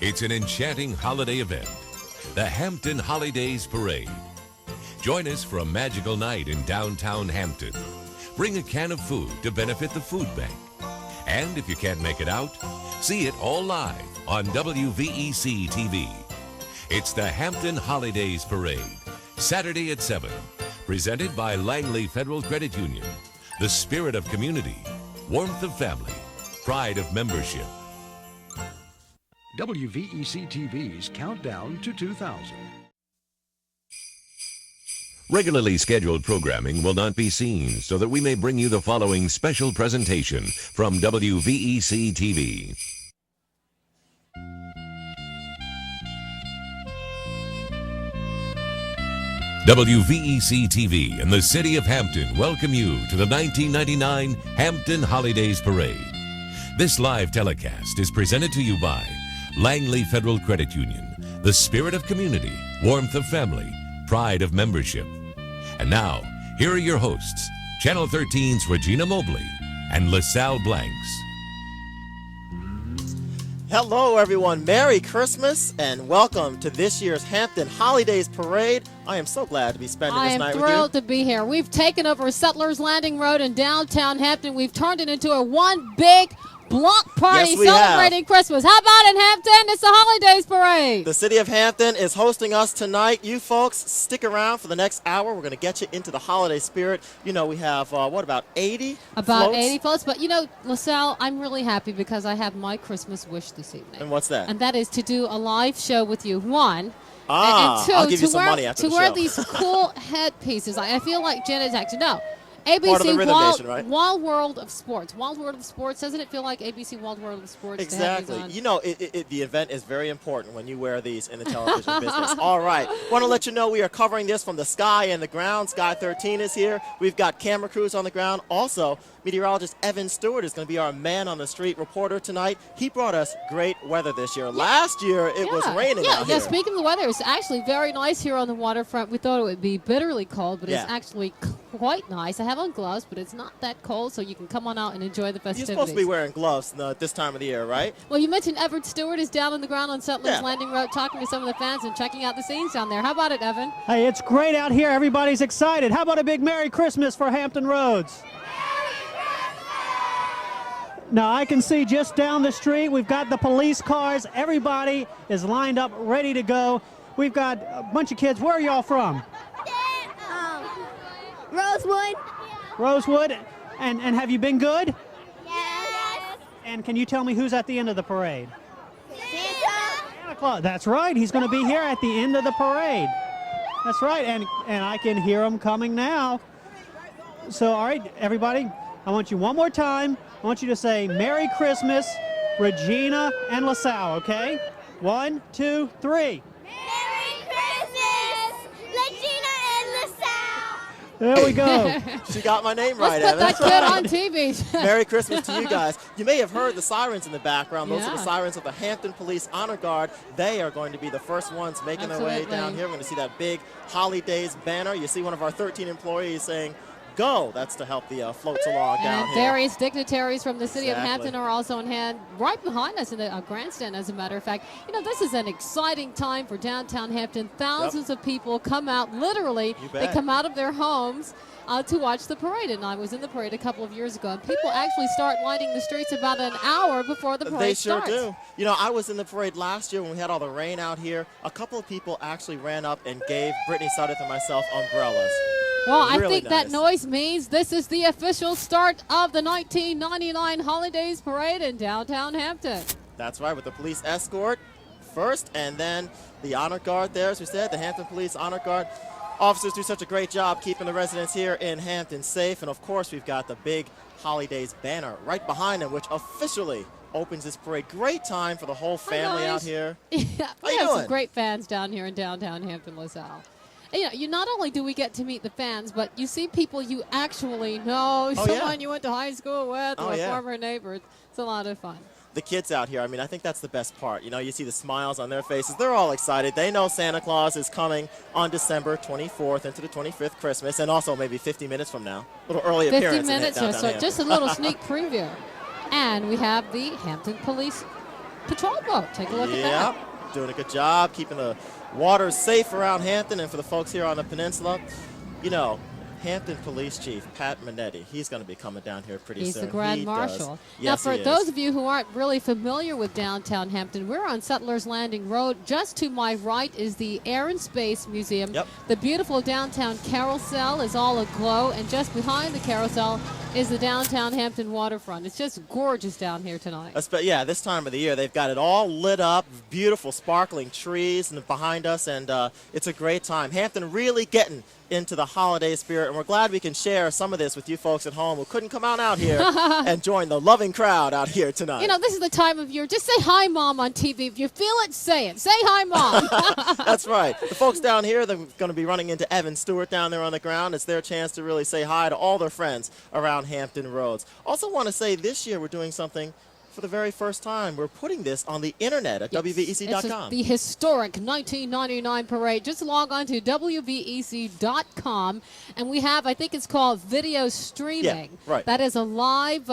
It's an enchanting holiday event, the Hampton Holidays Parade. Join us for a magical night in downtown Hampton. Bring a can of food to benefit the food bank. And if you can't make it out, see it all live on WVEC TV. It's the Hampton Holidays Parade, Saturday at 7. Presented by Langley Federal Credit Union. The spirit of community, warmth of family, pride of membership. WVEC TV's Countdown to 2000. Regularly scheduled programming will not be seen, so that we may bring you the following special presentation from WVEC TV. WVEC TV and the City of Hampton welcome you to the 1999 Hampton Holidays Parade. This live telecast is presented to you by Langley Federal Credit Union, the spirit of community, warmth of family, pride of membership. And now, here are your hosts, Channel 13's Regina Mobley and LaSalle Blanks. Hello, everyone. Merry Christmas and welcome to this year's Hampton Holidays Parade. I am so glad to be spending this night with you. I am thrilled to be here. We've taken over Settlers Landing Road in downtown Hampton. We've turned it into a one big block party celebrating Christmas. How about in Hampton? It's the Holidays Parade. The City of Hampton is hosting us tonight. You folks, stick around for the next hour. We're going to get you into the holiday spirit. You know, we have, about 80 About floats? 80 floats. But, you know, LaSalle, I'm really happy because I have my Christmas wish this evening. And what's that? And that is to do a live show with you. One. And two, I'll give you some money after the show. To wear these cool headpieces. I feel like Janet Jackson. No. ABC Part of the Rhythm Nation, right? Wild World of Sports. Wild World of Sports. Doesn't it feel like ABC Wild World of Sports? Exactly. You know, the event is very important when you wear these in the television business. All right. Want to let you know we are covering this from the sky and the ground. Sky 13 is here. We've got camera crews on the ground. Also, meteorologist Evan Stewart is going to be our man-on-the-street reporter tonight. He brought us great weather this year. Last year, it was raining out here. Yeah, speaking of the weather, it's actually very nice here on the waterfront. We thought it would be bitterly cold, but it's actually quite nice. I have on gloves, but it's not that cold, so you can come on out and enjoy the festivities. You're supposed to be wearing gloves this time of the year, right? Well, you mentioned Evan Stewart is down on the ground on Settlers Landing Road talking to some of the fans and checking out the scenes down there. How about it, Evan? Hey, it's great out here. Everybody's excited. How about a big Merry Christmas for Hampton Roads? Now, I can see just down the street, we've got the police cars. Everybody is lined up, ready to go. We've got a bunch of kids. Where are y'all from? Rosewood. Rosewood. And have you been good? Yes. And can you tell me who's at the end of the parade? Santa. Santa Claus. That's right. He's going to be here at the end of the parade. That's right. And I can hear him coming now. So, all right, everybody, I want you one more time. I want you to say Merry Christmas, Regina and LaSalle, okay? 1, 2, 3. Merry Christmas, Regina and LaSalle. There we go. She got my name right, Let's Evan. put that kid on TV. Merry Christmas to you guys. You may have heard the sirens in the background. Those are the Yeah. sirens of the Hampton Police Honor Guard. They are going to be the first ones making their way down here. We're going to see that big Holidays banner. You see one of our 13 employees saying, "Go!" That's to help the floats along down And here. various dignitaries from the City of Exactly. Hampton are also on hand right behind us in the grandstand, as a matter of fact. You know, this is an exciting time for downtown Hampton. Thousands of people come out, literally, You they bet. come out of their homes to watch the parade. And I was in the parade a couple of years ago, and people actually start lining the streets about an hour before the parade They sure starts. do. You know, I was in the parade last year when we had all the rain out here. A couple of people actually ran up and gave Brittany Sudeth and myself umbrellas. Well, I Really think that nice. noise means this is the official start of the 1999 Holidays Parade in downtown Hampton. That's right, with the police escort first, and then the honor guard there, as we said, the Hampton Police Honor Guard. Officers do such a great job keeping the residents here in Hampton safe, and of course we've got the big Holidays banner right behind them, which officially opens this parade. Great time for the whole family out here. Yeah, How we you have doing? some great fans down here in downtown Hampton, LaSalle. And, you know, you not only do we get to meet the fans, but you see people you actually know, someone you went to high school with, or a former neighbor. It's a lot of fun. The kids out here, I mean, I think that's the best part. You know, you see the smiles on their faces. They're all excited. They know Santa Claus is coming on December 24th into the 25th Christmas, and also maybe 50 minutes from now. A little early 50 appearance minutes in or downtown so, Hampton. just a little sneak preview. And we have the Hampton Police patrol boat. Take a look at that. Yep, doing a good job keeping the waters safe around Hampton, and for the folks here on the peninsula, you know, Hampton Police Chief Pat Minetti, he's going to be coming down here pretty soon. He's the Grand Marshal. Yes, now, for those of you who aren't really familiar with downtown Hampton, we're on Settlers Landing Road. Just to my right is the Air and Space Museum. Yep. The beautiful downtown carousel is all aglow, and just behind the carousel is the downtown Hampton waterfront. It's just gorgeous down here tonight. Yeah, this time of the year, they've got it all lit up, beautiful sparkling trees behind us, and it's a great time. Hampton really getting into the holiday spirit, and we're glad we can share some of this with you folks at home who couldn't come out here and join the loving crowd out here tonight. You know, this is the time of year. Just say hi, Mom, on TV. If you feel it, say it. Say hi, Mom. That's right. The folks down here, they're going to be running into Evan Stewart down there on the ground. It's their chance to really say hi to all their friends around Hampton Roads. Also want to say this year we're doing something for the very first time. We're putting this on the internet at WVEC.com. It's the historic 1999 parade. Just log on to WVEC.com, and we have, I think it's called video streaming. Yeah, right. That is a live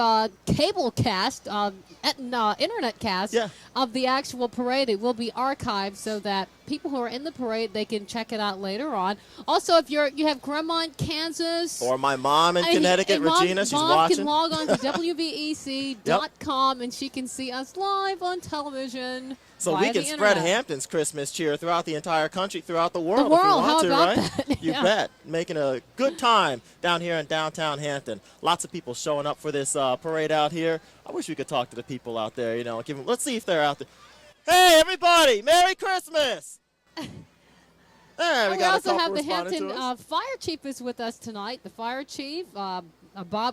cable cast, internet cast of the actual parade. It will be archived so that people who are in the parade, they can check it out later on. Also, if you have grandma in Kansas, or my mom in Connecticut, Regina, she's watching. Mom can log on to WVEC.com and she can see us live on television. So we can spread Hampton's Christmas cheer throughout the entire country, throughout the world, if we want how to, about right? that? You bet. Making a good time down here in downtown Hampton. Lots of people showing up for this parade out here. I wish we could talk to the people out there, you know. Let's see if they're out there. Hey, everybody! Merry Christmas! We also have the Hampton Fire Chief is with us tonight. The Fire Chief, Bob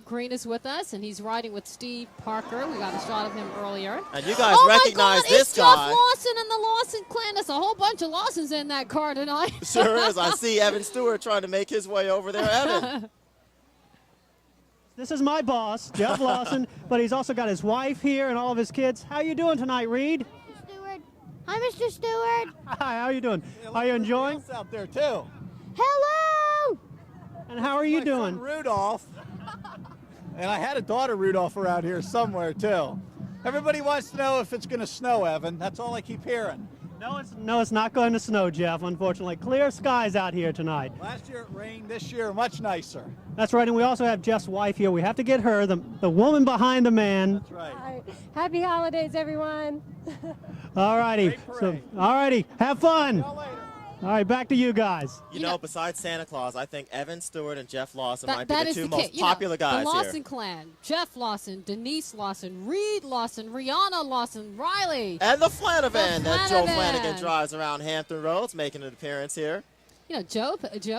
Green, is with us, and he's riding with Steve Parker. We got a shot of him earlier. And you guys recognize this guy. Oh, my God, it's Jeff Lawson and the Lawson clan. There's a whole bunch of Lawsons in that car tonight. Sure is. I see Evan Stewart trying to make his way over there. Evan. This is my boss, Jeff Lawson, but he's also got his wife here and all of his kids. How you doing tonight, Reed? Stewart. Hi, Mr. Stewart. Hi, how are you doing? Are you enjoying? Out there too. Hello. And how are you doing? Rudolph. And I had a daughter Rudolph around here somewhere too. Everybody wants to know if it's going to snow, Evan. That's all I keep hearing. No, it's not going to snow, Jeff, unfortunately. Clear skies out here tonight. Last year it rained. This year much nicer. That's right, and we also have Jeff's wife here. We have to get her, the woman behind the man. That's right. Hi. Happy holidays, everyone. All righty. All righty. Have fun. All right, back to you guys. You know, besides Santa Claus, I think Evan Stewart and Jeff Lawson might be that the is two most kid. popular guys the here. Lawson clan, Jeff Lawson, Denise Lawson, Reed Lawson, Rihanna Lawson, Riley. And the Flanavan that Joe Flanavan. Flanagan drives around Hampton Roads, making an appearance here. You know, Joe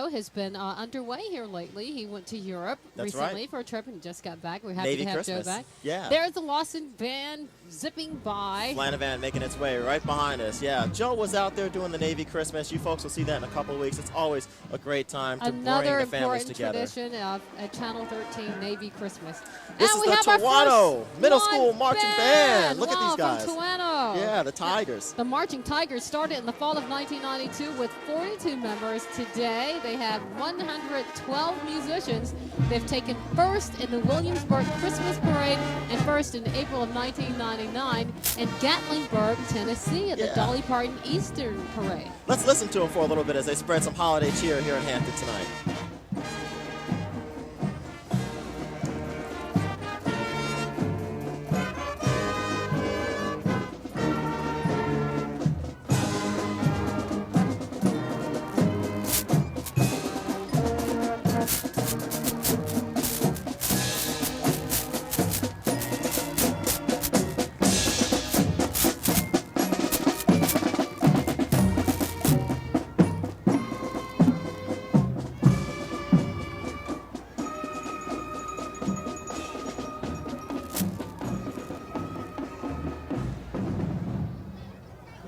has been underway here lately. He went to Europe recently for a trip and just got back. We're happy Navy to have Christmas. Joe back. Yeah. There's the Lawson van zipping by. Flanavan making its way right behind us. Yeah, Joe was out there doing the Navy Christmas. You folks will see that in a couple of weeks. It's always a great time to bring the families together. Another important tradition at Channel 13, Navy Christmas. This and is we the have Toronto Middle School Marching Band. Look at these from guys. Toronto. Yeah, the Tigers. The Marching Tigers started in the fall of 1992 with 42 members. Today, they have 112 musicians. They've taken first in the Williamsburg Christmas Parade and first in April of 1999 in Gatlinburg, Tennessee at the Dolly Parton Eastern Parade. Let's listen to them for a little bit as they spread some holiday cheer here in Hampton tonight.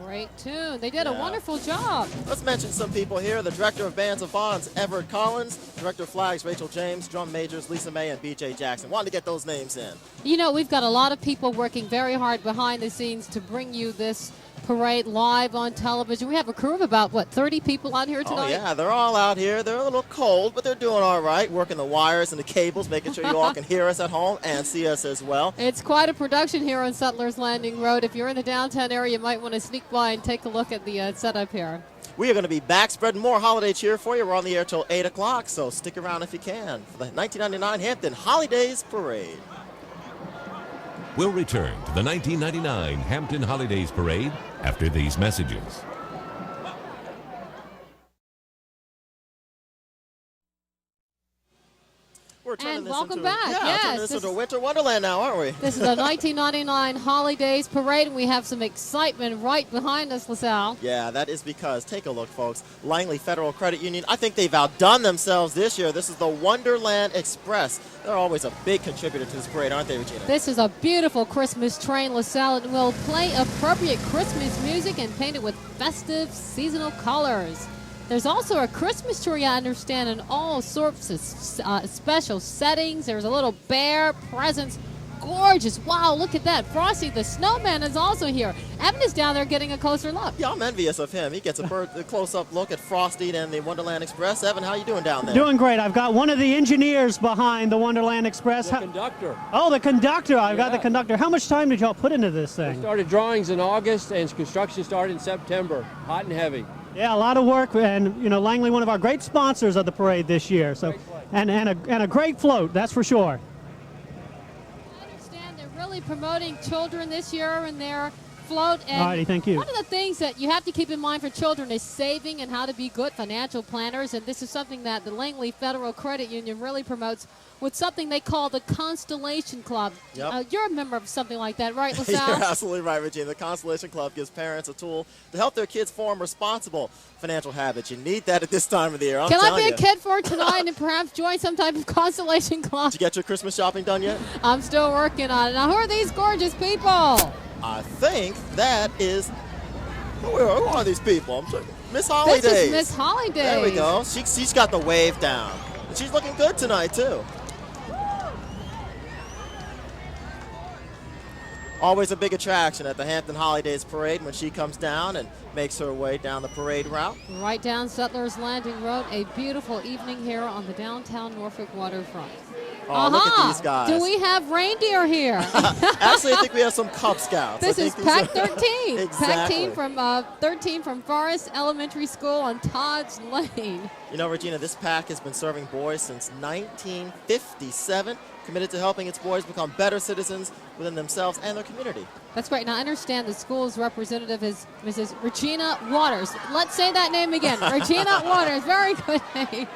Great tune. They did a wonderful job. Let's mention some people here. The Director of Bands and Bonds, Everett Collins. Director of Flags, Rachel James. Drum Majors, Lisa May and B.J. Jackson. Wanted to get those names in. You know, we've got a lot of people working very hard behind the scenes to bring you this parade live on television. We have a crew of about, 30 people out here tonight? Oh, yeah, they're all out here. They're a little cold, but they're doing all right, working the wires and the cables, making sure you all can hear us at home and see us as well. It's quite a production here on Settlers Landing Road. If you're in the downtown area, you might want to sneak by and take a look at the setup here. We are going to be back spreading more holiday cheer for you. We're on the air till 8 o'clock, so stick around if you can for the 1999 Hampton Holidays Parade. We'll return to the 1999 Hampton Holidays Parade after these messages. We're turning And this welcome into, back. Yeah, Yes, turning this this into is- Winter Wonderland now, aren't we? This is the 1999 Holidays Parade, and we have some excitement right behind us, LaSalle. Yeah, that is because, take a look, folks, Langley Federal Credit Union, I think they've outdone themselves this year. This is the Wonderland Express. They're always a big contributor to this parade, aren't they, Regina? This is a beautiful Christmas train, LaSalle, and will play appropriate Christmas music and paint it with festive seasonal colors. There's also a Christmas tree, I understand, in all sorts of special settings. There's a little bear, presents, gorgeous. Wow, look at that. Frosty the Snowman is also here. Evan is down there getting a closer look. Yeah, I'm envious of him. He gets a close-up look at Frosty and the Wonderland Express. Evan, how you doing down there? Doing great. I've got one of the engineers behind the Wonderland Express. The conductor. Oh, the conductor. I've got the conductor. How much time did y'all put into this We thing? started drawings in August and construction started in September. Hot and heavy. Yeah, a lot of work, and Langley, one of our great sponsors of the parade this year. So, and a great float, that's for sure. I understand they're really promoting children this year in their float. And Alrighty, thank you. One of the things that you have to keep in mind for children is saving and how to be good financial planners. And this is something that the Langley Federal Credit Union really promotes with something they call the Constellation Club. Yep. You're a member of something like that, right, LaSalle? You're absolutely right, Regina. The Constellation Club gives parents a tool to help their kids form responsible financial habits. You need that at this time of the year. I'm Can I telling be you. a kid for tonight and perhaps join some type of Constellation Club? Did you get your Christmas shopping done yet? I'm still working on it. Now, who are these gorgeous people? I think that is. Who are these people? I'm checking. Miss Holidays. This is Miss Holidays. There we go. She's got the wave down. And she's looking good tonight, too. Always a big attraction at the Hampton Holidays Parade when she comes down and makes her way down the parade route. Right down Settlers Landing Road, a beautiful evening here on the downtown Norfolk waterfront. Oh, look at these guys. Do we have reindeer here? Actually, I think we have some Cub Scouts. This is Pack 13. Exactly. Pack 13 from Forest Elementary School on Todd's Lane. You know, Regina, this pack has been serving boys since 1957, committed to helping its boys become better citizens within themselves and their community. That's right. Now, I understand the school's representative is Mrs. Regina Waters. Let's say that name again. Regina Waters. Very good name.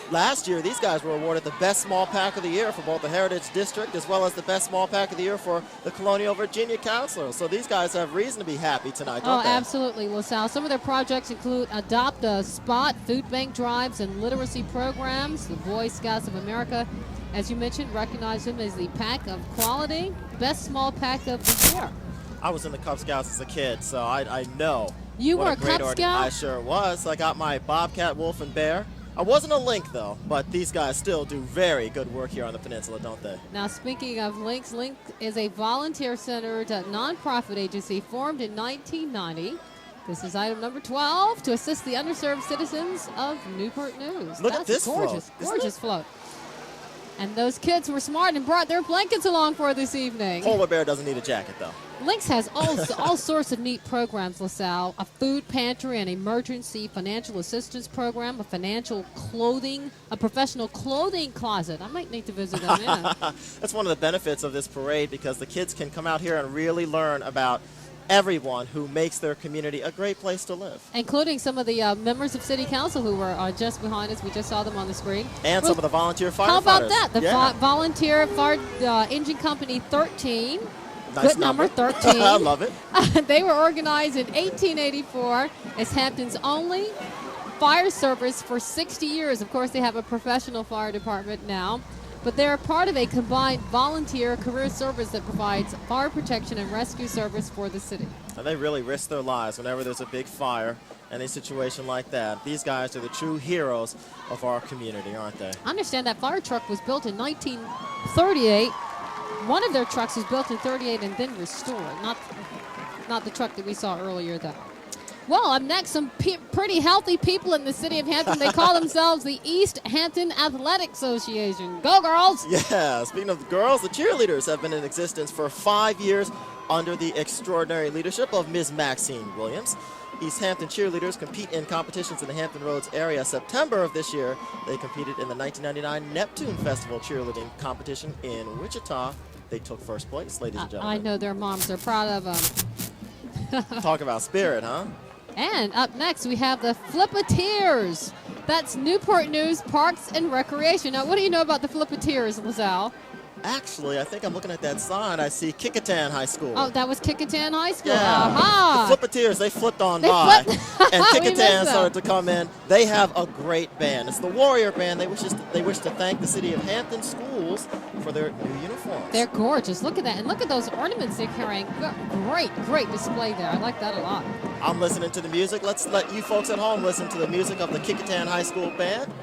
Last year, these guys were awarded the Best Small Pack of the Year for both the Heritage District as well as the Best Small Pack of the Year for the Colonial Virginia Counselors. So these guys have reason to be happy tonight, don't they? Absolutely, LaSalle. Some of their projects include Adopt a Spot, food bank drives, and literacy programs. The Boy Scouts of America, as you mentioned, recognize them as the Pack of Quality, Best Small Pack of the Year. I was in the Cub Scouts as a kid, so I know. You what were a a great Cub Scout? I sure was. I got my Bobcat, Wolf, and Bear. I wasn't a Link, though, but these guys still do very good work here on the Peninsula, don't they? Now, speaking of Links, Link is a volunteer-centered nonprofit agency formed in 1990. This is item number 12, to assist the underserved citizens of Newport News. Look That's at this gorgeous, float. gorgeous float. And those kids were smart and brought their blankets along for this evening. Polar Bear doesn't need a jacket, though. Lynx has all sorts of neat programs, LaSalle. A food pantry, an emergency financial assistance program, a financial clothing, a professional clothing closet. I might need to visit them, yeah. That's one of the benefits of this parade because the kids can come out here and really learn about everyone who makes their community a great place to live. Including some of the members of City Council who were just behind us. We just saw them on the screen. And some of the volunteer firefighters. How about that? The Yeah. volunteer fire engine company 13. Nice Good number, 13. I love it. They were organized in 1884 as Hampton's only fire service for 60 years. Of course, they have a professional fire department now, but they're part of a combined volunteer career service that provides fire protection and rescue service for the city. And they really risk their lives whenever there's a big fire and a situation like that. These guys are the true heroes of our community, aren't they? I understand that fire truck was built in 1938. One of their trucks was built in 38 and then restored. Not the truck that we saw earlier, though. Well, up next, some pretty healthy people in the city of Hampton. They call themselves the East Hampton Athletic Association. Go, girls! Yeah, speaking of the girls, the cheerleaders have been in existence for 5 years under the extraordinary leadership of Ms. Maxine Williams. East Hampton cheerleaders compete in competitions in the Hampton Roads area. September of this year, they competed in the 1999 Neptune Festival cheerleading competition in Wichita. They took first place, ladies and gentlemen. I know their moms are proud of them. Talk about spirit, huh? And up next, we have the Flippeteers. That's Newport News Parks and Recreation. Now, what do you know about the Flippeteers, LaSalle? Actually, I think I'm looking at that sign. I see Kickingham High School. Oh, that was Kickingham High School. Yeah. Aha. The Flippeteers, they flipped on by. And Kickingham started to come in. They have a great band. It's the Warrior Band. They wish to thank the City of Hampton schools for their new uniforms. They're gorgeous. Look at that. And look at those ornaments they're carrying. Great display there. I like that a lot. I'm listening to the music. Let's let you folks at home listen to the music of the Kickingham High School Band.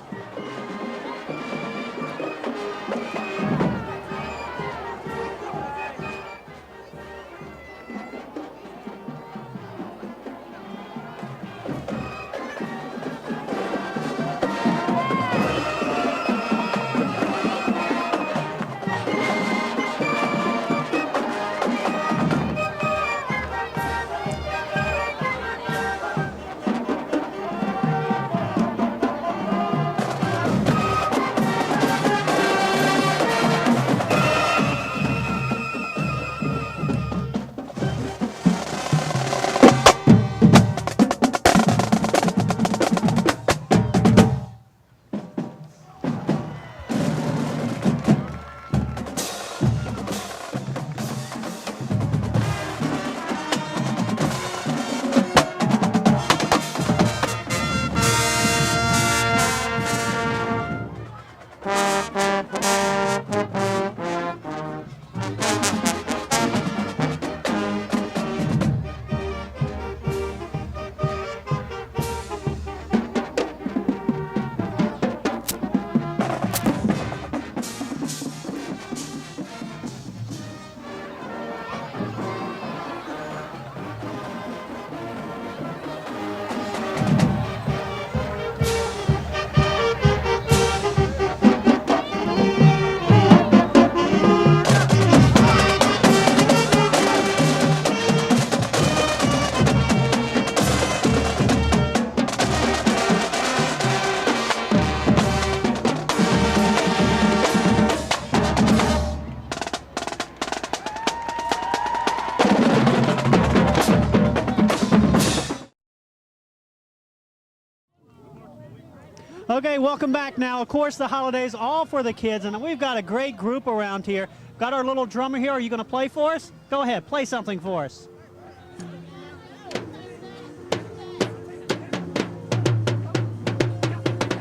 Okay, welcome back now. Of course, the holidays all for the kids, and we've got a great group around here. Got our little drummer here. Are you going to play for us? Go ahead, play something for us.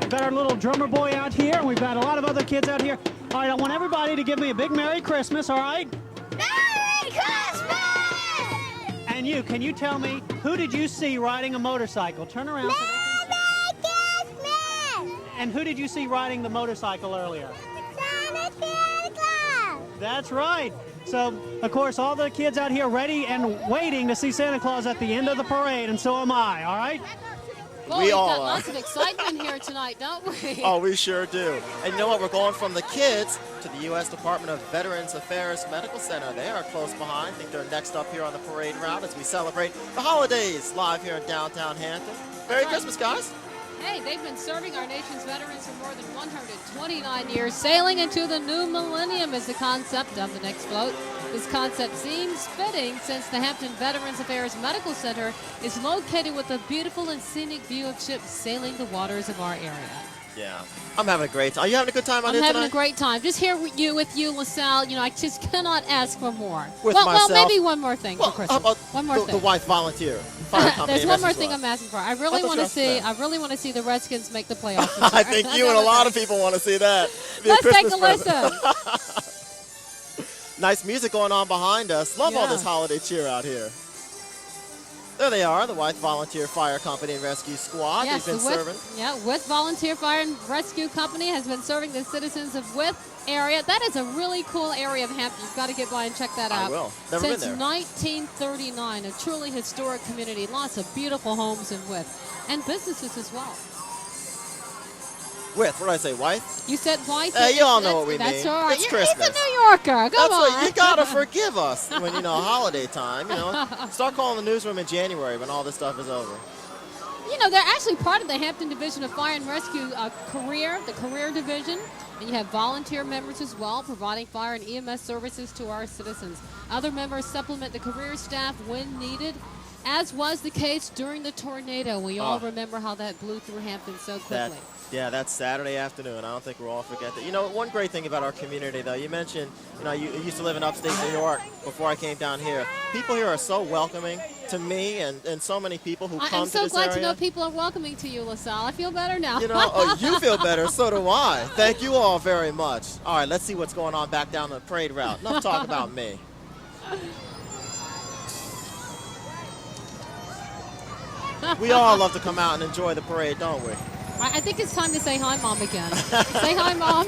Got our little drummer boy out here, and we've got a lot of other kids out here. All right, I want everybody to give me a big Merry Christmas, all right? Merry Christmas! And you, can you tell me, who did you see riding a motorcycle? Turn around. Merry Christmas! And who did you see riding the motorcycle earlier? Santa Claus! That's right. So, of course, all the kids out here ready and waiting to see Santa Claus at the end of the parade, and so am I, all right? Well, we've got lots of excitement here tonight, don't we? Oh, we sure do. And you know what? We're going from the kids to the U.S. Department of Veterans Affairs Medical Center. They are close behind. I think they're next up here on the parade route as we celebrate the holidays live here in downtown Hampton. Merry Christmas, guys. Hey, they've been serving our nation's veterans for more than 129 years. Sailing into the new millennium is the concept of the next float. This concept seems fitting since the Hampton Veterans Affairs Medical Center is located with a beautiful and scenic view of ships sailing the waters of our area. Yeah, I'm having a great time. Are you having a good time out here tonight? I'm having a great time. Just here with you, LaSalle. You know, I just cannot ask for more. Well, maybe one more thing for Christmas. How about one more thing. The wife volunteer. There's one more thing I'm asking for. I really want to see. I really want to see the Redskins make the playoffs. I think you and a lot of people want to see that. Let's take a listen. Nice music going on behind us. Love all this holiday cheer out here. There they are, the Wythe Volunteer Fire Company and Rescue Squad. Yes, They've been serving. Wythe Volunteer Fire and Rescue Company has been serving the citizens of Wythe area. That is a really cool area of Hampton. You've got to get by and check that out. I will. Never Since been there. 1939, a truly historic community. Lots of beautiful homes in Wythe and businesses as well. Wythe, what did I say, Wythe? You said Wythe. You all know what we mean. That's all right. It's Christmas. He's a New Yorker. Come on. What, you gotta forgive us when holiday time. Start calling the newsroom in January when all this stuff is over. They're actually part of the Hampton Division of Fire and Rescue the career division. And you have volunteer members as well, providing fire and EMS services to our citizens. Other members supplement the career staff when needed, as was the case during the tornado. We all remember how that blew through Hampton so quickly. That's Saturday afternoon. I don't think we'll all forget that. One great thing about our community, though, you mentioned, you used to live in upstate New York before I came down here. People here are so welcoming to me and so many people who come to this area. I'm so glad to know people are welcoming to you, LaSalle. I feel better now. You feel better, so do I. Thank you all very much. All right, let's see what's going on back down the parade route. Enough talk about me. We all love to come out and enjoy the parade, don't we? I think it's time to say hi, Mom, again. Say hi, Mom.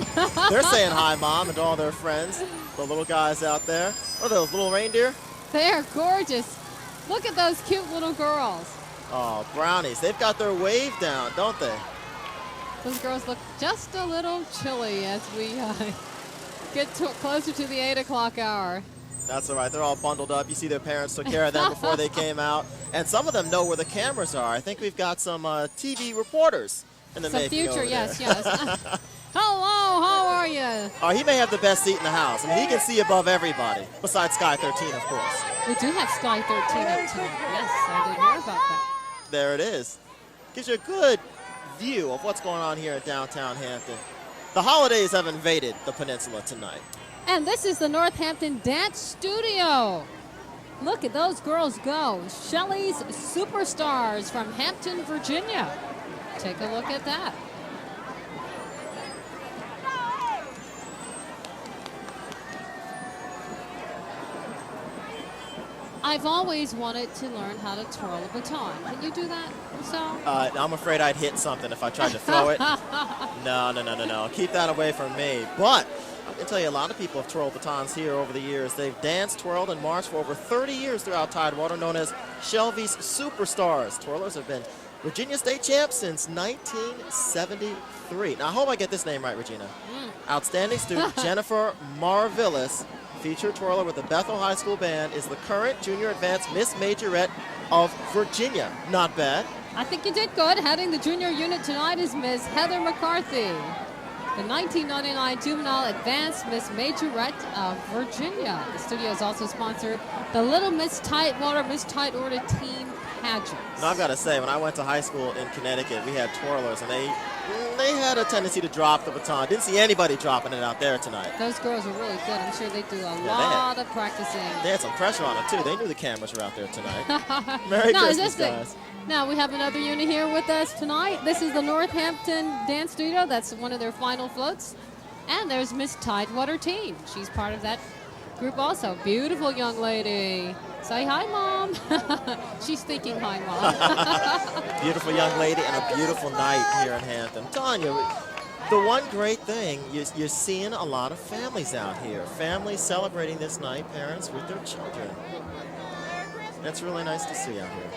They're saying hi, Mom, and to all their friends, the little guys out there. What are those, little reindeer? They're gorgeous. Look at those cute little girls. Oh, brownies. They've got their wave down, don't they? Those girls look just a little chilly as we get closer to the 8 o'clock hour. That's all right. They're all bundled up. You see their parents took care of them before they came out. And some of them know where the cameras are. I think we've got some TV reporters in the making future, over yes, there. yes. Hello, how are you? He may have the best seat in the house. I mean, he can see above everybody, besides Sky 13, of course. We do have Sky 13 up tonight. Yes, I did hear about that. There it is. Gives you a good view of what's going on here in downtown Hampton. The holidays have invaded the peninsula tonight. And this is the Northampton Dance Studio. Look at those girls go. Shelley's Superstars from Hampton, Virginia. Take a look at that. I've always wanted to learn how to twirl a baton. Can you do that, LaSalle? I'm afraid I'd hit something if I tried to throw it. No. Keep that away from me. But I can tell you a lot of people have twirled batons here over the years. They've danced, twirled, and marched for over 30 years throughout Tidewater, known as Shelby's Superstars. Twirlers have been Virginia State champs since 1973. Now, I hope I get this name right, Regina. Outstanding student Jennifer Marvillis, featured twirler with the Bethel High School Band, is the current Junior Advanced Miss Majorette of Virginia. Not bad. I think you did good. Heading the junior unit tonight is Ms. Heather McCarthy, the 1999 Juvenile Advanced Miss Majorette of Virginia. The studio has also sponsored the Little Miss Tidewater Teen Pageant. Now, I've got to say, when I went to high school in Connecticut, we had twirlers, and they had a tendency to drop the baton. Didn't see anybody dropping it out there tonight. Those girls are really good. I'm sure they do a lot of practicing. They had some pressure on it, too. They knew the cameras were out there tonight. Merry Christmas, guys. Now, we have another unit here with us tonight. This is the Northampton Dance Studio. That's one of their final floats. And there's Miss Tidewater Teen. She's part of that group also. Beautiful young lady. Say hi, Mom. She's thinking hi, Mom. Beautiful young lady and a beautiful night here in Hampton. I'm telling you, the one great thing, you're seeing a lot of families out here. Families celebrating this night, parents with their children. That's really nice to see out here.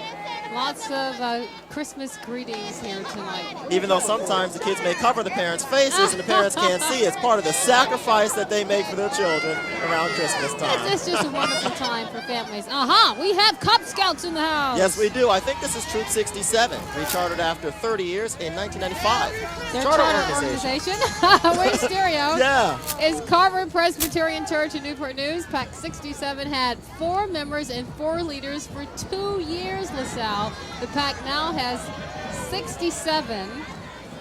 Lots of Christmas greetings here tonight. Even though sometimes the kids may cover the parents' faces and the parents can't see, it's part of the sacrifice that they make for their children around Christmas time. It's just a wonderful time for families. We have Cub Scouts in the house. Yes, we do. I think this is Troop 67, rechartered after 30 years in 1995. Their charter organization. We're stereo. Yeah. Is Carver Presbyterian Church in Newport News. Pack 67 had 4 members and 4 leaders for 2 years, LaSalle. The pack now has 67.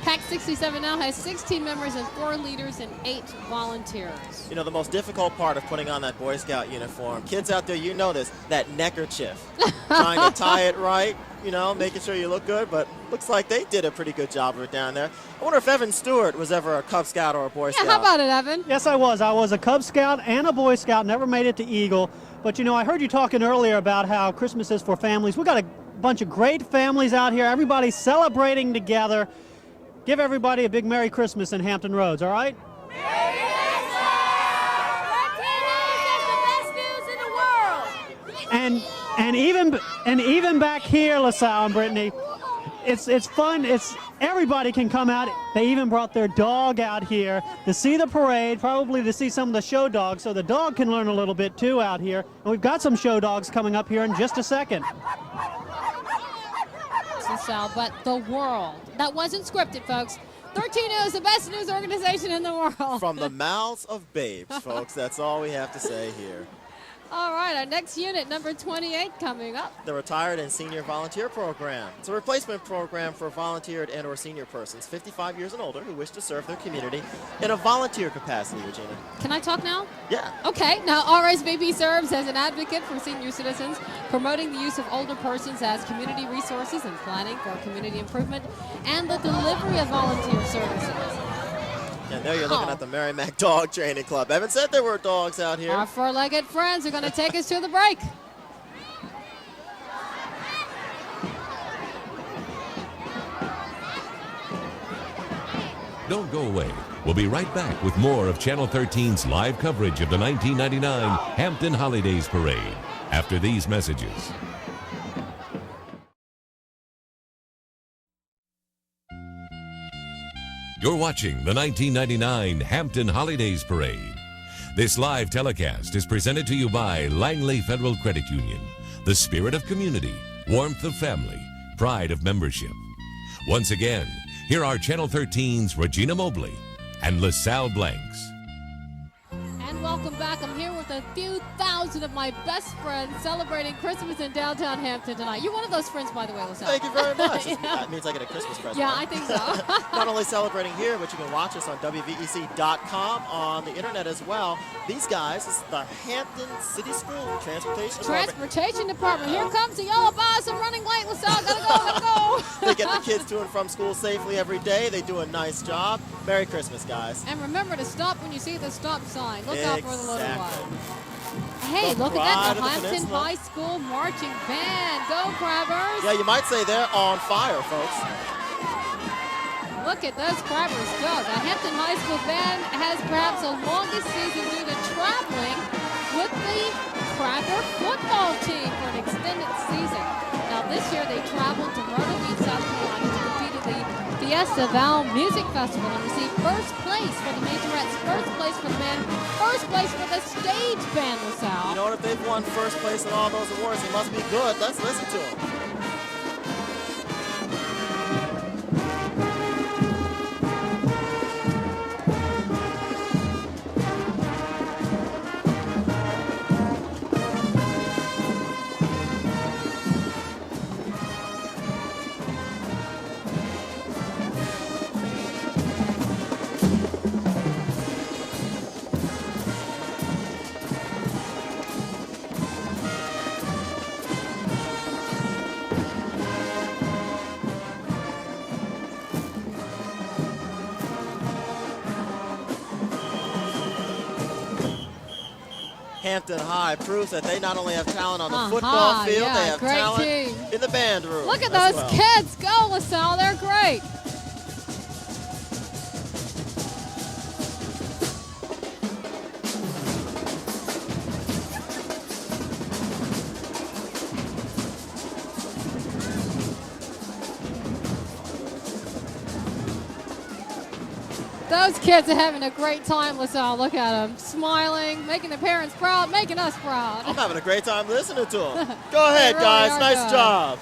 Pack 67 now has 16 members and 4 leaders and 8 volunteers. You know, the most difficult part of putting on that Boy Scout uniform, kids out there, you know this, that neckerchief. Trying to tie it right, making sure you look good, but looks like they did a pretty good job of it down there. I wonder if Evan Stewart was ever a Cub Scout or a Boy Scout. Yeah, how about it, Evan? Yes, I was. I was a Cub Scout and a Boy Scout, never made it to Eagle. But, I heard you talking earlier about how Christmas is for families. We got a bunch of great families out here. Everybody's celebrating together. Give everybody a big Merry Christmas in Hampton Roads, all right? And even back here, LaSalle and Brittany, it's fun. Everybody can come out. They even brought their dog out here to see the parade, probably to see some of the show dogs, so the dog can learn a little bit too out here. And we've got some show dogs coming up here in just a second. LaSalle, but the world. That wasn't scripted, folks. 13 is the best news organization in the world. From the mouths of babes, folks. That's all we have to say here. All right, our next unit, number 28, coming up. The Retired and Senior Volunteer Program. It's a replacement program for volunteered and or senior persons 55 years and older who wish to serve their community in a volunteer capacity, Regina. Can I talk now? Yeah. Okay, now RSVP serves as an advocate for senior citizens, promoting the use of older persons as community resources and planning for community improvement and the delivery of volunteer services. And there you're looking at the Merrimack Dog Training Club. Evan said there were dogs out here. Our four-legged friends are going to take us to the break. Don't go away. We'll be right back with more of Channel 13's live coverage of the 1999 Hampton Holidays Parade after these messages. You're watching the 1999 Hampton Holidays Parade. This live telecast is presented to you by Langley Federal Credit Union, the spirit of community, warmth of family, pride of membership. Once again, here are Channel 13's Regina Mobley and LaSalle Blanks. And welcome back. I'm here with a few thousand of my best friends celebrating Christmas in downtown Hampton tonight. You're one of those friends, by the way, LaSalle. Thank you very much. Yeah. That means I get a Christmas present. Yeah, right? I think so. Not only celebrating here, but you can watch us on WVEC.com on the internet as well. These guys, this is the Hampton City School Transportation Department. Here comes the yellow bus. I'm running late, LaSalle. Gotta go. They get the kids to and from school safely every day. They do a nice job. Merry Christmas, guys. And remember to stop when you see the stop sign. Look out for the little one. Hey, The look at that, the pride of the Hampton Peninsula. High School Marching Band. Go, Crabbers. Yeah, you might say they're on fire, folks. Look at those Crabbers go. The Hampton High School Band has perhaps the longest season due to traveling with the Crabber football team for an extended season. Now, this year they traveled to Myrtle Beach, South Carolina to compete at the Fiesta Val Music Festival and received first place for the majorettes, first place for the band, first place for the stage band, LaSalle. You know what? If they've won first place in all those awards, they must be good. Let's listen to them. Hampton High proves that they not only have talent on the football field, yeah, they have great talent team. in the band room. Look at as those well. kids go, LaSalle. They're great. Those kids are having a great time, LaSalle. Look at them, smiling, making their parents proud, making us proud. I'm having a great time listening to them. Go ahead, really guys. are Nice good. job.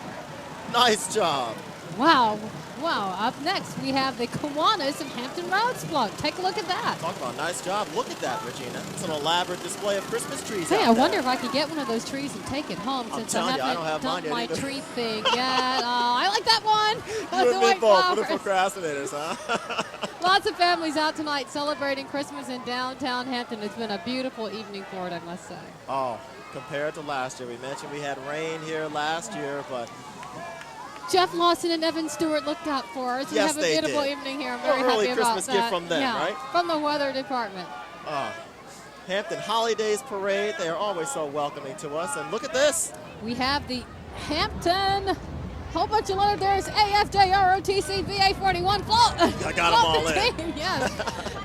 Nice job. Wow. Wow. Up next, we have the Kiwanis of Hampton Roads Plug. Take a look at that. Talk about a nice job. Look at that, Regina. It's an elaborate display of Christmas trees Hey, out I there. wonder if I could get one of those trees and take it home I'm since telling you, I haven't don't have done mine yet my either. tree thing yet. I like that one. You The and me white both. What the flowers. procrastinators, huh? Lots of families out tonight celebrating Christmas in downtown Hampton. It's been a beautiful evening for it, I must say. Oh, compared to last year. We mentioned we had rain here last year, but Jeff Lawson and Evan Stewart looked out for us. We Yes, have a they beautiful did. evening here. I'm Well, very early happy about Christmas that. gift from them, yeah, right? From the weather department. Hampton Holidays Parade, they are always so welcoming to us. And look at this. We have the Hampton. Whole bunch of letters. There's AFJ, ROTC, VA41. Float. I got them all in. Yes.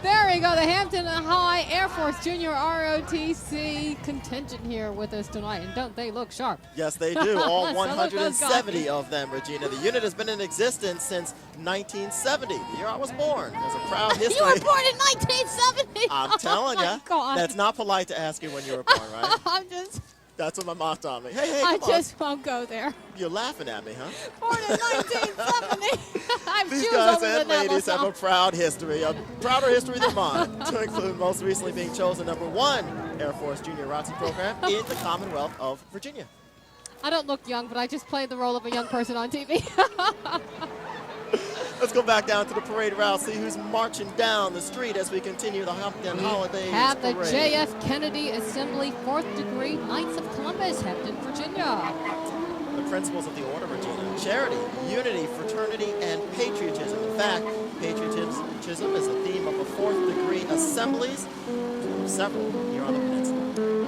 There we go. The Hampton High Air Force Junior ROTC contingent here with us tonight. And don't they look sharp? Yes, they do. All So 170 of them, Regina. The unit has been in existence since 1970, the year I was born. There's a proud history. You were born in 1970. I'm telling oh you. God. That's not polite to ask you when you were born, right? I'm just. That's what my mom taught me. Hey, I come just won't go there. on. You're laughing at me, huh? Born in 1970. I'm These shoes guys over and the ladies have a level. proud history, a prouder history than mine, to include most recently being chosen #1 Air Force Junior ROTC program in the Commonwealth of Virginia. I don't look young, but I just played the role of a young person on TV. Let's go back down to the parade route, see who's marching down the street as we continue the Hampton Holidays Have the Parade. J.F. Kennedy Assembly 4th Degree Knights of Columbus, Hampton, Virginia. The principles of the Order, Regina: charity, unity, fraternity, and patriotism. In fact, patriotism is the theme of the 4th Degree Assemblies, several here on the Peninsula.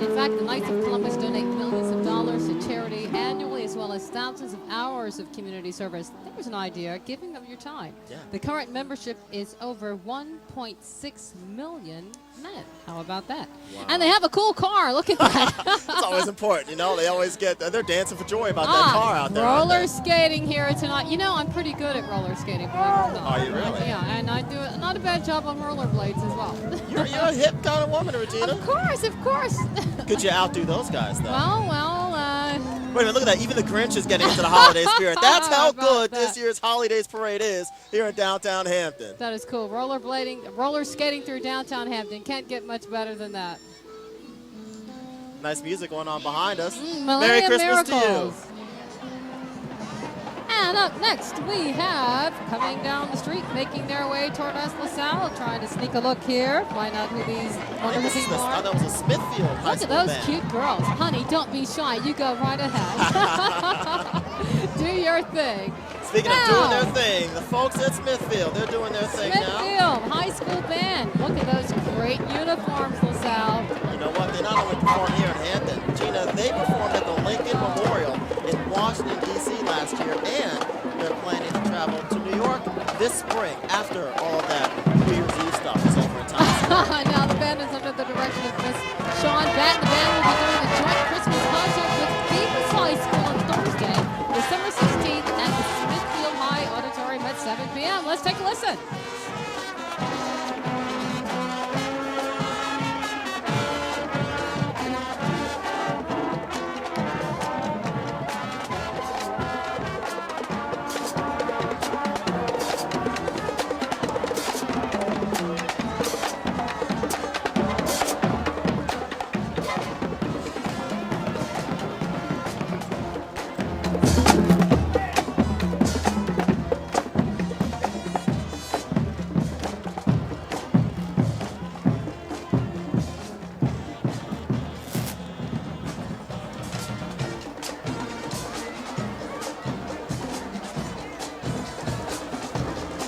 In fact, the Knights of Columbus donate millions of dollars to charity annually, as well as thousands of hours of community service. There's an idea, giving of your time. Yeah. The current membership is over 1.6 million men. How about that? Wow. And they have a cool car. Look at that. It's always important, you know. They always they're dancing for joy about that car out there. aren't Roller they? skating here tonight. You know, I'm pretty good at roller skating. Believe it or not. Are you really? Yeah, and I do not a bad job on rollerblades as well. You're a hip kind of woman, Regina. Of course, of course. Could you outdo those guys, though? well. Wait a minute, look at that. Even the Grinch is getting into the holiday spirit. That's how How about good that? this year's Holidays Parade is here in downtown Hampton. That is cool. Roller skating through downtown Hampton. Can't get much better than that. Nice music going on behind us. Merry Millennium Christmas to you. Miracles. And up next, we have coming down the street, making their way toward us, LaSalle, trying to sneak a look here, find out who these wonderful people are. That was a Smithfield High Look at School those band. cute girls. Honey, don't be shy. You go right ahead. Do your thing. Speaking of doing their thing, the folks at Smithfield, they're doing their thing now. Smithfield High School Band. Look at those great uniforms, LaSalle. You know what? They not only perform here in Hampton, Gina, they performed at the Lincoln Memorial in Washington, D.C. last year, and they're planning to travel to New York this spring after all of that New Year's Eve stuff is over in Times Square. Now the band is under the direction of Miss Sean Batt. The band will be doing a joint Christmas concert with Beavis High School on Thursday, December 16th at the Smithfield High Auditorium at 7 p.m. Let's take a listen.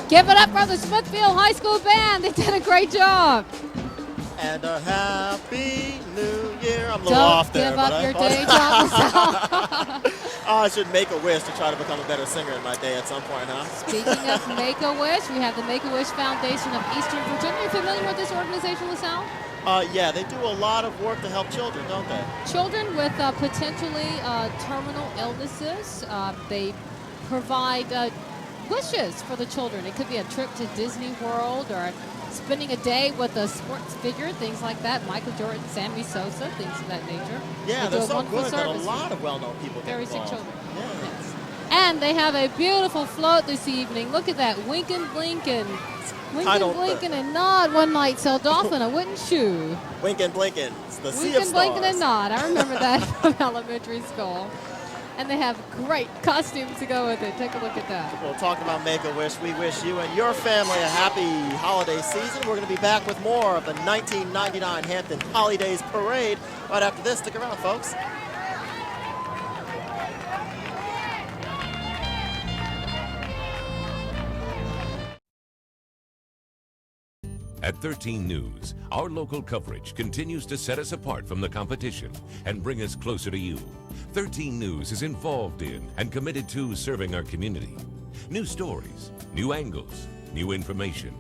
Give it up for the Smithfield High School Band. They did a great job. And a happy new year. I'm a little Don't off there. give but up I- your day job. I should make a wish to try to become a better singer in my day at some point, huh? Speaking of Make-A-Wish, we have the Make-A-Wish Foundation of Eastern Virginia. Are you familiar with this organization, LaSalle? Yeah, they do a lot of work to help children, don't they? Children with potentially terminal illnesses. They provide wishes for the children. It could be a trip to Disney World or spending a day with a sports figure, things like that. Michael Jordan, Sammy Sosa, things of that nature. Yeah, They do they're a so wonderful good that a service. lot of well-known people get Very sick involved. children. Yeah. Yes. And they have a beautiful float this evening. Look at that. Winkin', blinkin'. Winkin', Titled, blinkin', and nod. One night sell dolphin a wooden shoe. Winkin' Blinkin'. It's the Sea of Winkin', Stars. blinkin', and nod. I remember that from elementary school. And they have great costumes to go with it. Take a look at that. Well, talking about Make-A-Wish, we wish you and your family a happy holiday season. We're going to be back with more of the 1999 Hampton Holidays Parade right after this. Stick around, folks. At 13 News, our local coverage continues to set us apart from the competition and bring us closer to you. 13 News is involved in and committed to serving our community. New stories, new angles, new information.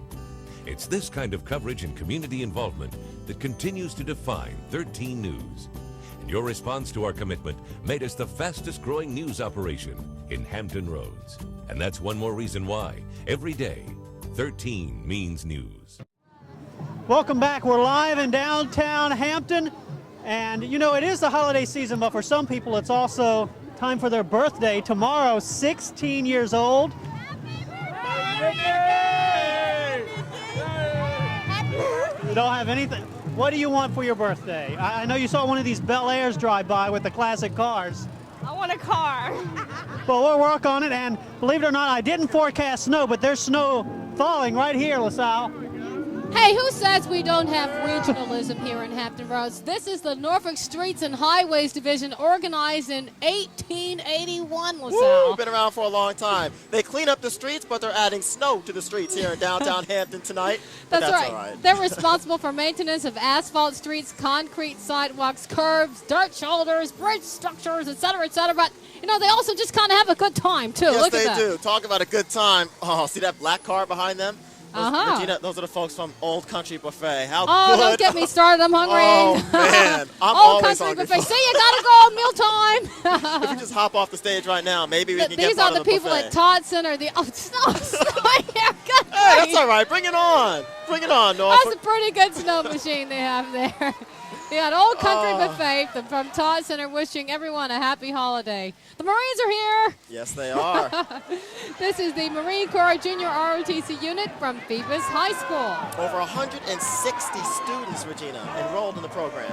It's this kind of coverage and community involvement that continues to define 13 News. And your response to our commitment made us the fastest growing news operation in Hampton Roads. And that's one more reason why, every day, 13 means news. Welcome back. We're live in downtown Hampton. And you know, it is the holiday season, but for some people it's also time for their birthday. Tomorrow, 16 years old. You don't have anything. What do you want for your birthday? I know you saw one of these Bel Airs drive by with the classic cars. I want a car. Well, we'll work on it, and believe it or not, I didn't forecast snow, but there's snow falling right here, LaSalle. Hey, who says we don't have regionalism here in Hampton Roads? This is the Norfolk Streets and Highways Division, organized in 1881, LaSalle. Woo, been around for a long time. They clean up the streets, but they're adding snow to the streets here in downtown Hampton tonight. That's right. All right. They're responsible for maintenance of asphalt streets, concrete sidewalks, curbs, dirt shoulders, bridge structures, et cetera, et cetera. But, you know, they also just kind of have a good time, too. Yes, Look at they that. do. Talk about a good time. Oh, see that black car behind them? Regina, those are the folks from Old Country Buffet. How good. Don't get me started. I'm hungry. Oh, man. I'm Old always Country hungry. Buffet. See, you got to go. Mealtime. If you just hop off the stage right now, maybe we can get These part are of the the people buffet. at Todd Center. Oh, snow here. Good Hey, that's grief. all right. Bring it on. Bring it on, Norfolk. That's a pretty good snow machine they have there. They got Old Country Buffet from Todd Center, wishing everyone a happy holiday. The Marines are here. Yes, they are. This is the Marine Corps Junior ROTC unit from Phoebus High School. Over 160 students, Regina, enrolled in the program.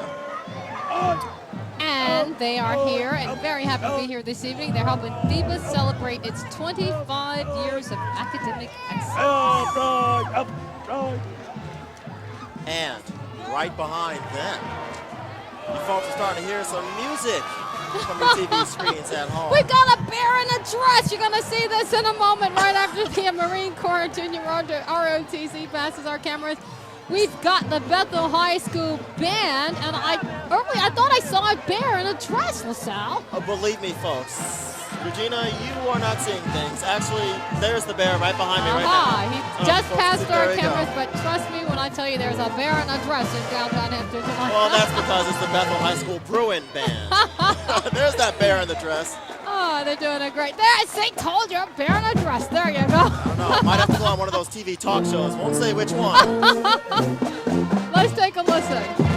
And they are here and very happy to be here this evening. They're helping Phoebus celebrate its 25 years of academic excellence. And right behind them, you folks are starting to hear some music from your TV screens at home. We've got a bear in a dress. You're going to see this in a moment right after the Marine Corps Junior ROTC passes our cameras. We've got the Bethel High School band, and I thought I saw a bear in a dress, LaSalle. Believe me, folks. Regina, you are not seeing things. Actually, there's the bear right behind me right now. He just folks, passed there our you cameras, go. but trust me when I tell you there's a bear in a dress in downtown Hampton tonight. Well, that's because it's the Bethel High School Bruin Band. There's that bear in the dress. Oh, they're doing a great. There, see, told you, bear in a dress. There you go. I don't know. Might have to go on one of those TV talk shows. Won't say which one. Let's take a listen.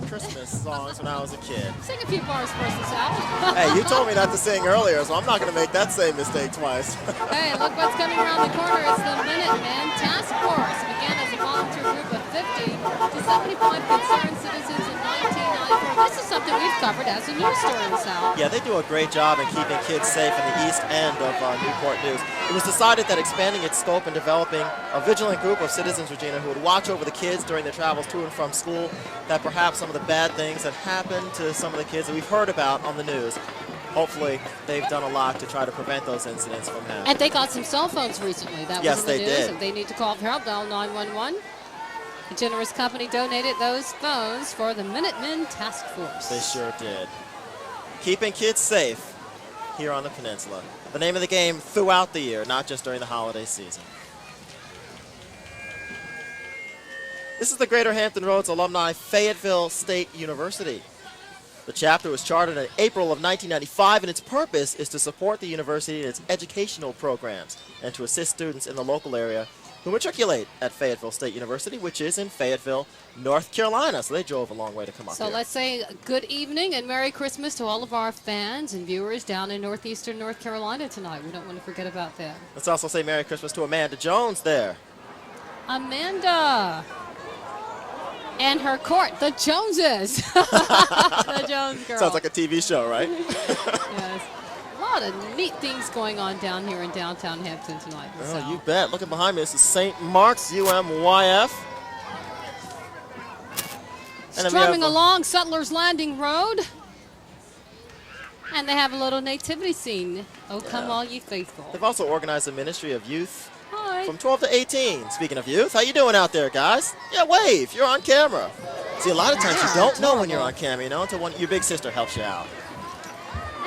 Christmas songs when I was a kid. Sing a few bars for us, LaSalle. Hey, you told me not to sing earlier, so I'm not going to make that same mistake twice. Hey, look what's coming around the corner. It's the Minutemen Task Force. It began as a volunteer group of 50 to 75 concerned citizens in 1994. This is something we've covered as a news story, LaSalle. Yeah, they do a great job in keeping kids safe in the east end of Newport News. It was decided that expanding its scope and developing a vigilant group of citizens, Regina, who would watch over the kids during their travels to and from school, that perhaps some of the bad things that happened to some of the kids that we've heard about on the news, hopefully they've done a lot to try to prevent those incidents from happening. And they got some cell phones recently. That yes, was in the news. did. And they need to call for help, dial 911. The generous company donated those phones for the Minutemen Task Force. They sure did. Keeping kids safe here on the Peninsula. The name of the game throughout the year, not just during the holiday season. This is the Greater Hampton Roads alumni Fayetteville State University. The chapter was chartered in April of 1995, and its purpose is to support the university in its educational programs and to assist students in the local area who matriculate at Fayetteville State University, which is in Fayetteville, North Carolina. So they drove a long way to come up here. So let's say good evening and Merry Christmas to all of our fans and viewers down in northeastern North Carolina tonight. We don't want to forget about them. Let's also say Merry Christmas to Amanda Jones there. Amanda and her court, the Joneses. The Jones girl. Sounds like a TV show, right? Yes. A lot of neat things going on down here in downtown Hampton tonight. Oh, you bet. Looking behind me, this is St. Mark's UMYF. Strumming along Settlers Landing Road. And they have a little nativity scene. Oh, come all ye faithful. They've also organized a ministry of youth. Hi. From 12 to 18. Speaking of youth, how you doing out there, guys? Yeah, wave. You're on camera. See, a lot of times you don't know when you're on camera, you know, until your big sister helps you out.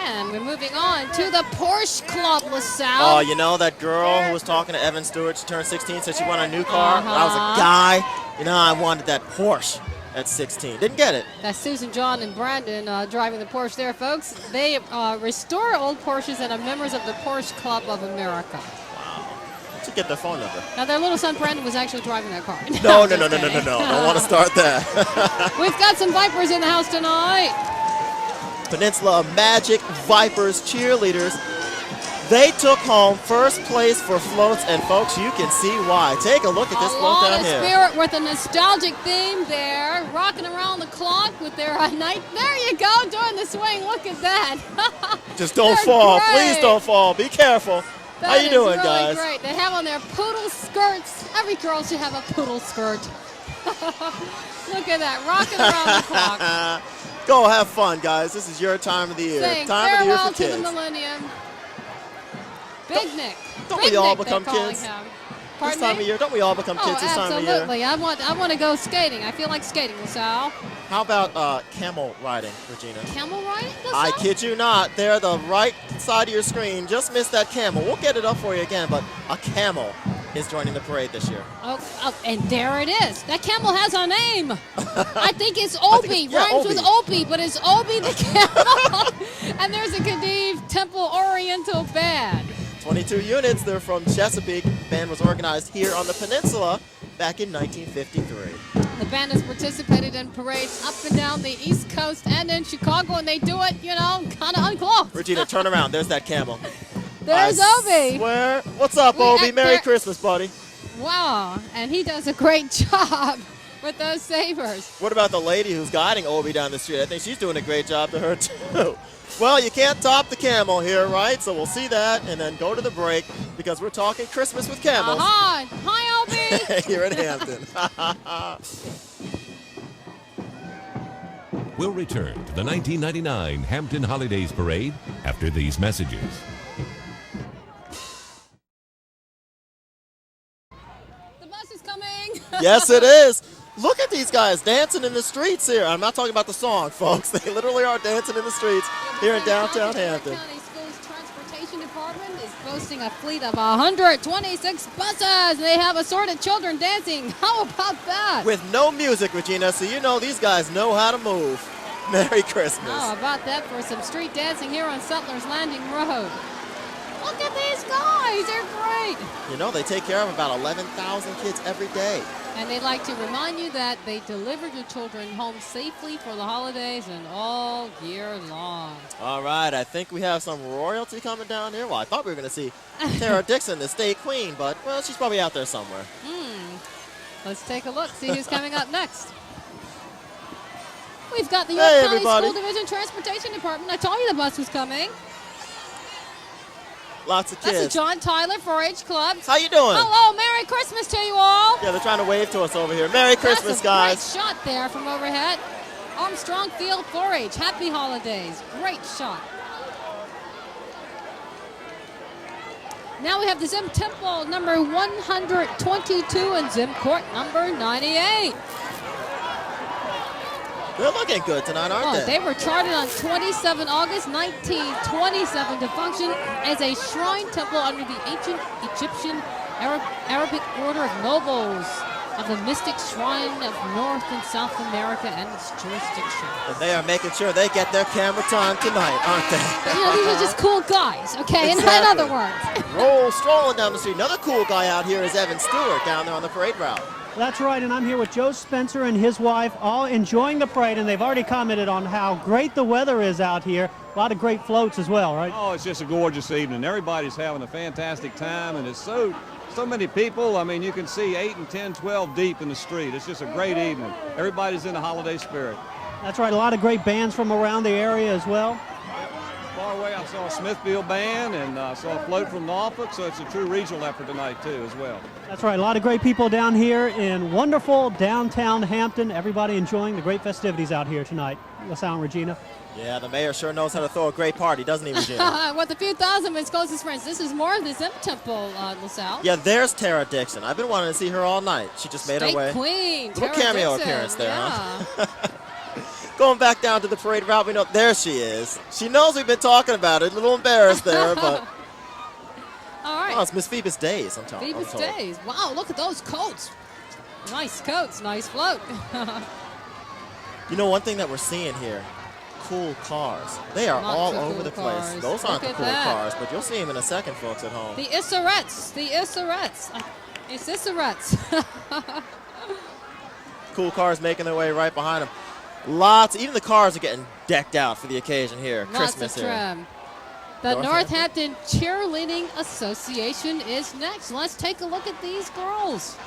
And we're moving on to the Porsche Club, LaSalle. Oh, you know that girl who was talking to Evan Stewart? She turned 16, said she wanted a new car. When I was a guy, you know, I wanted that Porsche at 16. Didn't get it. That's Susan, John, and Brandon driving the Porsche there, folks. They restore old Porsches and are members of the Porsche Club of America. To get their phone number. Now, their little son, Brandon, was actually driving that car. No. Don't want to start that. We've got some Vipers in the house tonight. Peninsula Magic Vipers cheerleaders. They took home first place for floats, and folks, you can see why. Take a look at this float down here. A lot of spirit with a nostalgic theme there, rocking around the clock with their night. There you go, doing the swing. Look at that. Just don't fall. Great. Please don't fall. Be careful. How you doing, really guys? Great. They have on their poodle skirts. Every girl should have a poodle skirt. Look at that, rocking around the clock. Go have fun, guys. This is your time of the year. Saying Time of the year for farewell to kids. the millennium. Big Nick. Don't Big we all Nick, become they're calling kids? him. This Pardon time me? of year, don't we all become kids this time of year? Absolutely. I want to go skating. I feel like skating, LaSalle. How about camel riding, Regina? Camel riding, LaSalle? I kid you not. They're the right side of your screen. Just missed that camel. We'll get it up for you again, but a camel is joining the parade this year. Oh, and there it is. That camel has a name. I think it's Opie. Rhymes with Opie, but it's Opie the camel. And there's a Khedive Temple Oriental Band. 22 units. They're from Chesapeake. The band was organized here on the Peninsula back in 1953. The band has participated in parades up and down the East Coast and in Chicago, and they do it, you know, kind of unclothed. Regina, turn around. There's that camel. There's Opie. What's up, Opie? Merry Christmas, buddy. Wow, and he does a great job with those sabers. What about the lady who's guiding Opie down the street? I think she's doing a great job to her, too. Well, you can't top the camel here, right? So we'll see that and then go to the break because we're talking Christmas with camels. Hi, Opie. Here in Hampton. We'll return to the 1999 Hampton Holidays Parade after these messages. The bus is coming. Yes, it is. Look at these guys dancing in the streets here. I'm not talking about the song, folks. They literally are dancing in the streets here in downtown Hampton. County Schools Transportation Department is boasting a fleet of 126 buses. They have assorted children dancing. How about that? With no music, Regina, so you know these guys know how to move. Merry Christmas. How about that for some street dancing here on Settlers Landing Road? Look at these guys. They're great. You know, they take care of about 11,000 kids every day. And they'd like to remind you that they deliver your children home safely for the holidays and all year long. All right, I think we have some royalty coming down here. Well, I thought we were going to see Tara Dixon, the state queen, but, well, she's probably out there somewhere. Let's take a look, see who's coming up next. We've got the York County everybody. School Division Transportation Department. I told you the bus was coming. Lots of kids. That's a John Tyler 4-H Club. How you doing? Hello, Merry Christmas to you all. Yeah, they're trying to wave to us over here. Merry Christmas, guys. Great shot there from overhead. Armstrong Field 4-H. Happy holidays. Great shot. Now we have the Zim Temple number 122 and Zim Court number 98. They're looking good tonight, aren't they? They were charted on 27 August 1927 to function as a shrine temple under the ancient Egyptian Arabic order of nobles. of the mystic shrine of North and South America and its jurisdiction. And they are making sure they get their camera time tonight, aren't they? You know, these are just cool guys, okay? Exactly. In other words. Strolling down the street. Another cool guy out here is Evan Stewart down there on the parade route. That's right, and I'm here with Joe Spencer and his wife, all enjoying the parade, and they've already commented on how great the weather is out here. A lot of great floats as well, right? Oh, it's just a gorgeous evening. Everybody's having a fantastic time, and it's so many people. I mean, you can see 8 and 10, 12 deep in the street. It's just a great evening. Everybody's in the holiday spirit. That's right, a lot of great bands from around the area as well. Far away, I saw a Smithfield band, and I saw a float from Norfolk, so it's a true regional effort tonight, too, as well. That's right, a lot of great people down here in wonderful downtown Hampton. Everybody enjoying the great festivities out here tonight. LaSalle and Regina. Yeah, the mayor sure knows how to throw a great party, doesn't he, Regina? With a few thousand of his closest friends. This is more of the Zen Temple, LaSalle. Yeah, there's Tara Dixon. I've been wanting to see her all night. She just made her way. Queen, Little Tara cameo Dixon. appearance there, yeah. huh? Going back down to the parade route, we know there she is. She knows we've been talking about it. A little embarrassed there, but all right. Oh, it's Miss Phoebus Days. I'm told. Phoebus Days. Wow, look at those coats. Nice coats, nice float. You know, one thing that we're seeing here, cool cars. They are all over the place. Those aren't the cool cars, but you'll see them in a second, folks, at home. The Issarettes. The Issarettes. It's Issarettes. Cool cars making their way right behind them. Lots, even the cars are getting decked out for the occasion here. Lots Christmas of here. trim. The Northampton Cheerleading Association is next. Let's take a look at these girls.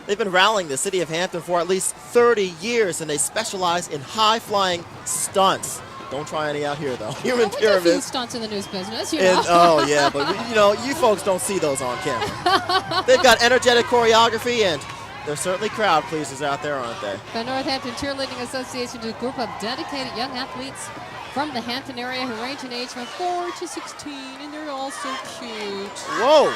They've been rallying the City of Hampton for at least 30 years, and they specialize in high-flying stunts. Don't try any out here, though. Human We do a few pyramids. stunts in the news business, you know. Oh, yeah, but, you know, you folks don't see those on camera. They've got energetic choreography, and they're certainly crowd pleasers out there, aren't they? The Northampton Cheerleading Association is a group of dedicated young athletes from the Hampton area who range in age from 4 to 16, and they're all so cute. Whoa!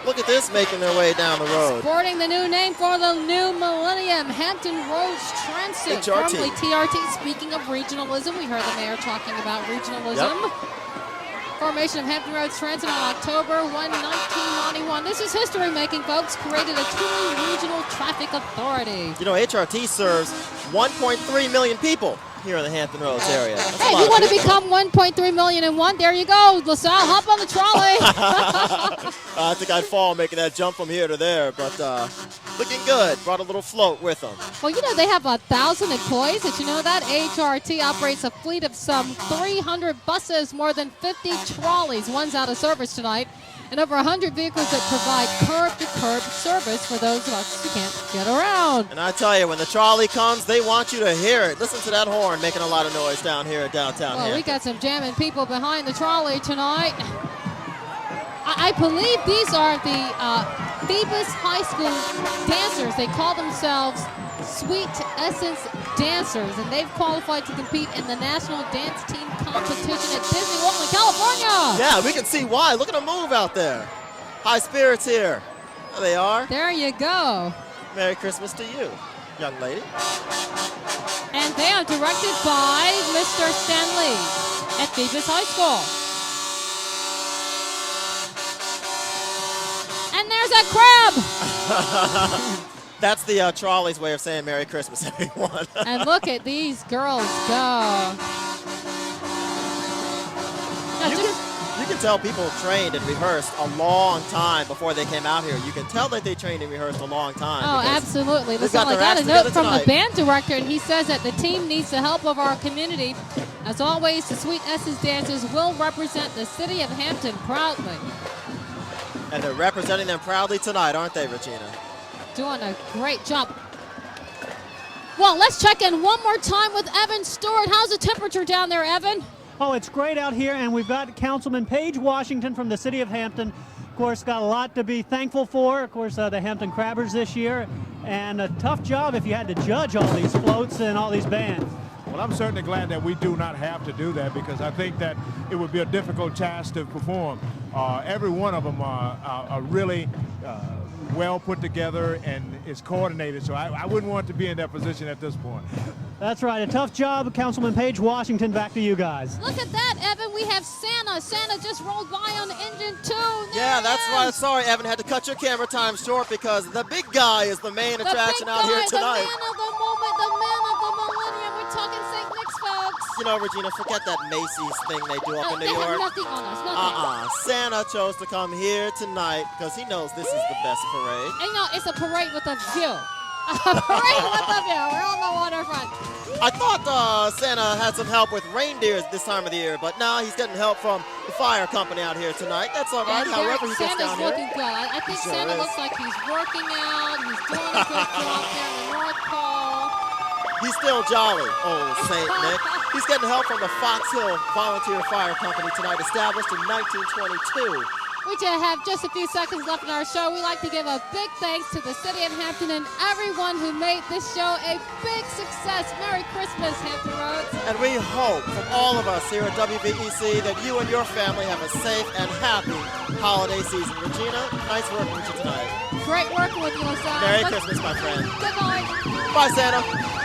Look at this making their way down the road. Sporting the new name for the new millennium, Hampton Roads Transit, HRT. formerly TRT. Speaking of regionalism, we heard the mayor talking about regionalism. Yep. Formation of Hampton Roads Transit on October 1, 1991. This is history making, folks. Created a truly regional traffic authority. You know, HRT serves 1.3 million people here in the Hampton Roads area. That's Hey, if you want to become 1.3 million and one, there you go, LaSalle. Hop on the trolley. I think I'd fall making that jump from here to there, but looking good. Brought a little float with them. Well, you know, they have 1,000 employees. Did you know that? HRT operates a fleet of some 300 buses, more than 50 trolleys. One's out of service tonight. And over 100 vehicles that provide curb-to-curb service for those of us who can't get around. And I tell you, when the trolley comes, they want you to hear it. Listen to that horn making a lot of noise down here at downtown Well, Hampton. we got some jamming people behind the trolley tonight. I believe these are the Phoebus High School dancers. They call themselves Sweet Essence Dancers, and they've qualified to compete in the National Dance Team Competition at Disney World in California. Yeah, we can see why. Look at them move out there. High spirits here. There they are. There you go. Merry Christmas to you, young lady. And they are directed by Mr. Stanley at Phoebus High School. And there's a crab. That's the trolley's way of saying Merry Christmas, everyone. And look at these girls go. You can tell people trained and rehearsed a long time before they came out here. You can tell that they trained and rehearsed a long time. Oh, absolutely. They've Listen, got I their got acts a note together from the tonight. band director, and he says that the team needs the help of our community. As always, the Sweet Essence Dancers will represent the City of Hampton proudly. And they're representing them proudly tonight, aren't they, Regina? Doing a great job. Well, let's check in one more time with Evan Stewart. How's the temperature down there, Evan? Oh, it's great out here, and we've got Councilman Paige Washington from the City of Hampton. Of course, got a lot to be thankful for. Of course, the Hampton Crabbers this year, and a tough job if you had to judge all these floats and all these bands. Well, I'm certainly glad that we do not have to do that, because I think that it would be a difficult task to perform. Every one of them are really well put together and is coordinated, so I wouldn't want to be in that position at this point. That's right. A tough job, Councilman Page Washington. Back to you guys. Look at that, Evan. We have Santa. Santa just rolled by on engine 2. Yeah, that's right. Sorry, Evan, had to cut your camera time short because the big guy is the main attraction out here tonight. The man of the moment, the man of the millennium. We're talking St. Nick's, folks. You know, Regina, forget that Macy's thing they do up in New York. They have nothing on us, nothing. Santa chose to come here tonight because he knows this is the best parade. And you know, it's a parade with a view. A parade with a view. We're on the waterfront. I thought Santa had some help with reindeers this time of the year, but now he's getting help from the fire company out here tonight. That's all right, however he gets down here. Santa's looking good. I think Santa looks like he's working out. He's doing a good job there in the North Pole. He's still jolly, old Saint Nick. He's getting help from the Fox Hill Volunteer Fire Company tonight, established in 1922. We just have just a few seconds left in our show. We'd like to give a big thanks to the City of Hampton and everyone who made this show a big success. Merry Christmas, Hampton Roads. And we hope from all of us here at WVEC that you and your family have a safe and happy holiday season. Regina, nice working with you tonight. Great working with you, LaSalle. Merry Christmas, my friend. Good night. Bye, Santa.